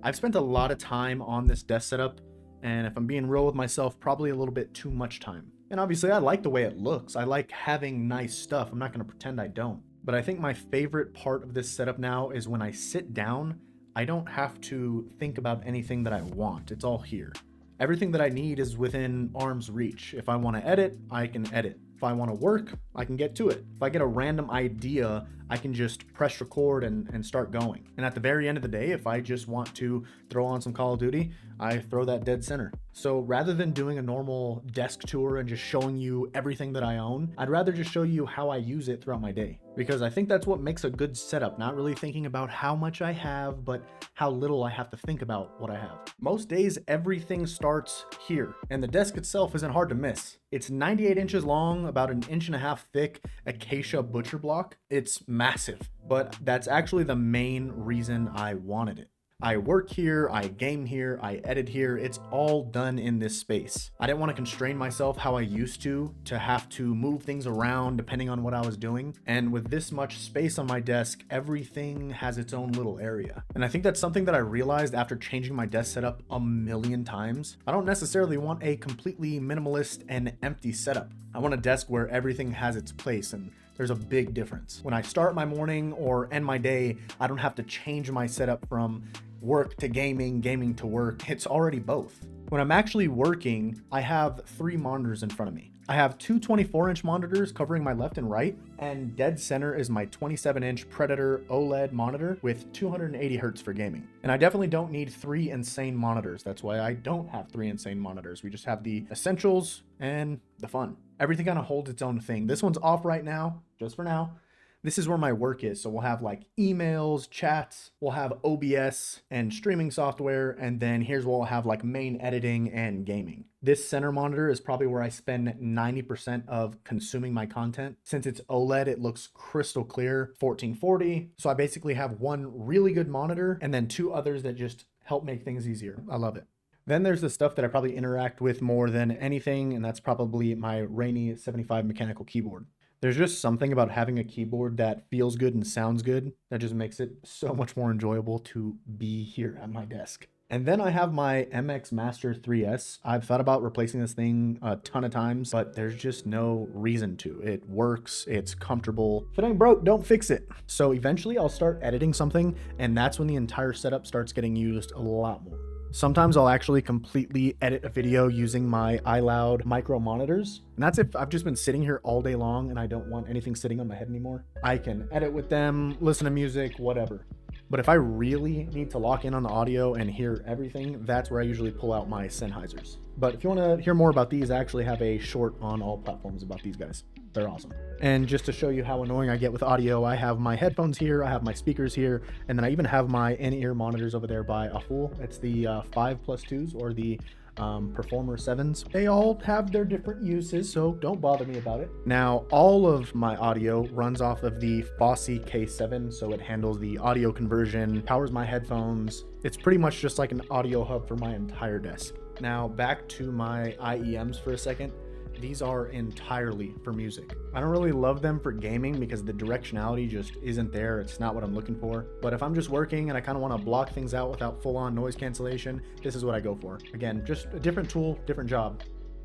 I've spent a lot of time on this desk setup, and if I'm being real with myself, probably a little bit too much time. And obviously I like the way it looks. I like having nice stuff. I'm not gonna pretend I don't. But I think my favorite part of this setup now is when I sit down, I don't have to think about anything that I want. It's all here. Everything that I need is within arm's reach. If I want to edit, I can edit. If I want to work, I can get to it. If I get a random idea, I can just press record and start going. And at the very end of the day, if I just want to throw on some Call of Duty, I throw that dead center. So rather than doing a normal desk tour and just showing you everything that I own, I'd rather just show you how I use it throughout my day. Because I think that's what makes a good setup, not really thinking about how much I have, but how little I have to think about what I have. Most days, everything starts here, and the desk itself isn't hard to miss. It's 98 inches long, about an inch and a half thick acacia butcher block. It's massive, but that's actually the main reason I wanted it. I work here, I game here, I edit here. It's all done in this space. I didn't want to constrain myself how I used to have to move things around depending on what I was doing. And with this much space on my desk, everything has its own little area. And I think that's something that I realized after changing my desk setup a million times. I don't necessarily want a completely minimalist and empty setup. I want a desk where everything has its place, and there's a big difference. When I start my morning or end my day, I don't have to change my setup from work to gaming, gaming to work. It's already both. When I'm actually working, I have 3 monitors in front of me. I have 2 24-inch monitors covering my left and right, and dead center is my 27-inch Predator OLED monitor with 280 hertz for gaming. And I definitely don't need 3 insane monitors. That's why I don't have 3 insane monitors. We just have the essentials and the fun. Everything kind of holds its own thing. This one's off right now, just for now. This is where my work is. So we'll have like emails, chats, we'll have OBS and streaming software. And then here's where we'll have like main editing and gaming. This center monitor is probably where I spend 90% of consuming my content. Since it's OLED, it looks crystal clear, 1440. So I basically have one really good monitor and then 2 others that just help make things easier. I love it. Then there's the stuff that I probably interact with more than anything, and that's probably my Rainy 75 mechanical keyboard. There's just something about having a keyboard that feels good and sounds good that just makes it so much more enjoyable to be here at my desk. And then I have my MX Master 3S. I've thought about replacing this thing a ton of times, but there's just no reason to. It works, it's comfortable. If it ain't broke, don't fix it. So eventually I'll start editing something, and that's when the entire setup starts getting used a lot more. Sometimes I'll actually completely edit a video using my iLoud micro monitors. And that's if I've just been sitting here all day long and I don't want anything sitting on my head anymore. I can edit with them, listen to music, whatever. But if I really need to lock in on the audio and hear everything, that's where I usually pull out my Sennheisers. But if you want to hear more about these, I actually have a short on all platforms about these guys. They're awesome. And just to show you how annoying I get with audio, I have my headphones here, I have my speakers here, and then I even have my in-ear monitors over there by Ahul. It's the 5+2s or the Performer 7s. They all have their different uses, so don't bother me about it. Now, all of my audio runs off of the Fosse K7, so it handles the audio conversion, powers my headphones. It's pretty much just like an audio hub for my entire desk. Now, back to my IEMs for a second. These are entirely for music. I don't really love them for gaming because the directionality just isn't there. It's not what I'm looking for. But if I'm just working and I kind of want to block things out without full-on noise cancellation, this is what I go for. Again, just a different tool, different job.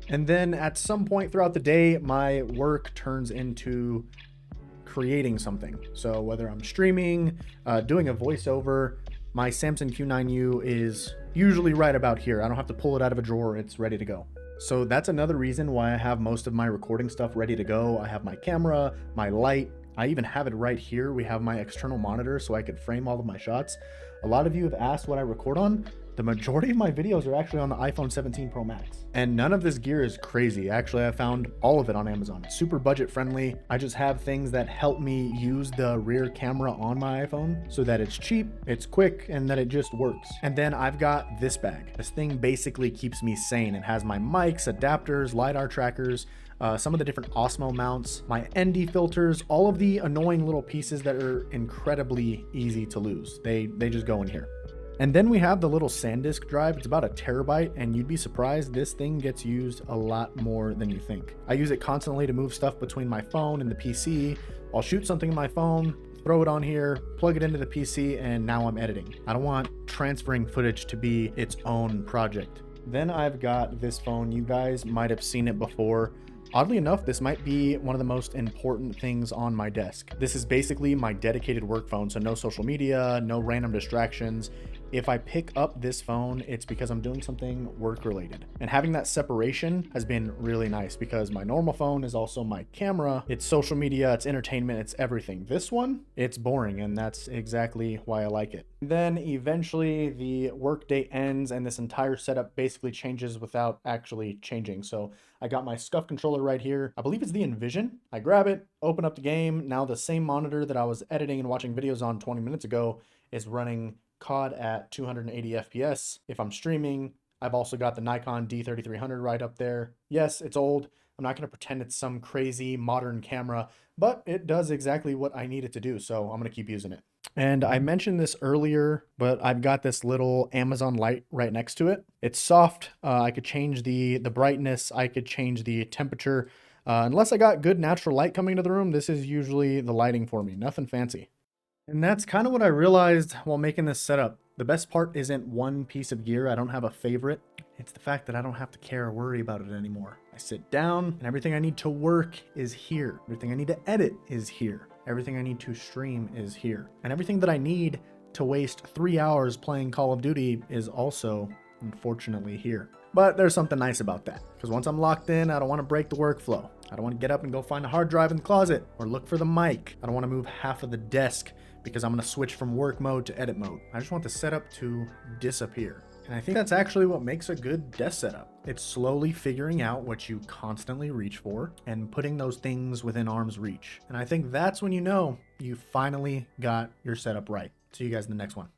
And then at some point throughout the day, my work turns into creating something. So whether I'm streaming, doing a voiceover, my Samsung Q9U is usually right about here. I don't have to pull it out of a drawer. It's ready to go. So that's another reason why I have most of my recording stuff ready to go. I have my camera, my light. I even have it right here. We have my external monitor so I could frame all of my shots. A lot of you have asked what I record on. The majority of my videos are actually on the iPhone 17 Pro Max. And none of this gear is crazy. Actually, I found all of it on Amazon. It's super budget friendly. I just have things that help me use the rear camera on my iPhone so that it's cheap, it's quick, and that it just works. And then I've got this bag. This thing basically keeps me sane. It has my mics, adapters, LiDAR trackers, some of the different Osmo mounts, my ND filters, all of the annoying little pieces that are incredibly easy to lose. They just go in here. And then we have the little SanDisk drive. It's about 1 terabyte, and you'd be surprised this thing gets used a lot more than you think. I use it constantly to move stuff between my phone and the PC. I'll shoot something in my phone, throw it on here, plug it into the PC, and now I'm editing. I don't want transferring footage to be its own project. Then I've got this phone. You guys might have seen it before. Oddly enough, this might be one of the most important things on my desk. This is basically my dedicated work phone, so no social media, no random distractions. If I pick up this phone, it's because I'm doing something work related. And having that separation has been really nice because my normal phone is also my camera. It's social media, it's entertainment, it's everything. This one, it's boring, and that's exactly why I like it. Then eventually the workday ends and this entire setup basically changes without actually changing. So I got my SCUF controller right here. I believe it's the Envision. I grab it, open up the game. Now the same monitor that I was editing and watching videos on 20 minutes ago is running COD at 280 FPS. If I'm streaming, I've also got the Nikon D3300 right up there. Yes, it's old. I'm not going to pretend it's some crazy modern camera, but it does exactly what I need it to do, so I'm going to keep using it. And I mentioned this earlier, but I've got this little Amazon light right next to it. It's soft. I could change the brightness. I could change the temperature. Unless I got good natural light coming into the room, this is usually the lighting for me. Nothing fancy. And that's kind of what I realized while making this setup. The best part isn't one piece of gear. I don't have a favorite. It's the fact that I don't have to care or worry about it anymore. I sit down and everything I need to work is here. Everything I need to edit is here. Everything I need to stream is here. And everything that I need to waste 3 hours playing Call of Duty is also, unfortunately, here. But there's something nice about that, because once I'm locked in, I don't want to break the workflow. I don't want to get up and go find a hard drive in the closet or look for the mic. I don't want to move half of the desk because I'm going to switch from work mode to edit mode. I just want the setup to disappear. And I think that's actually what makes a good desk setup. It's slowly figuring out what you constantly reach for and putting those things within arm's reach. And I think that's when you know you finally got your setup right. See you guys in the next one.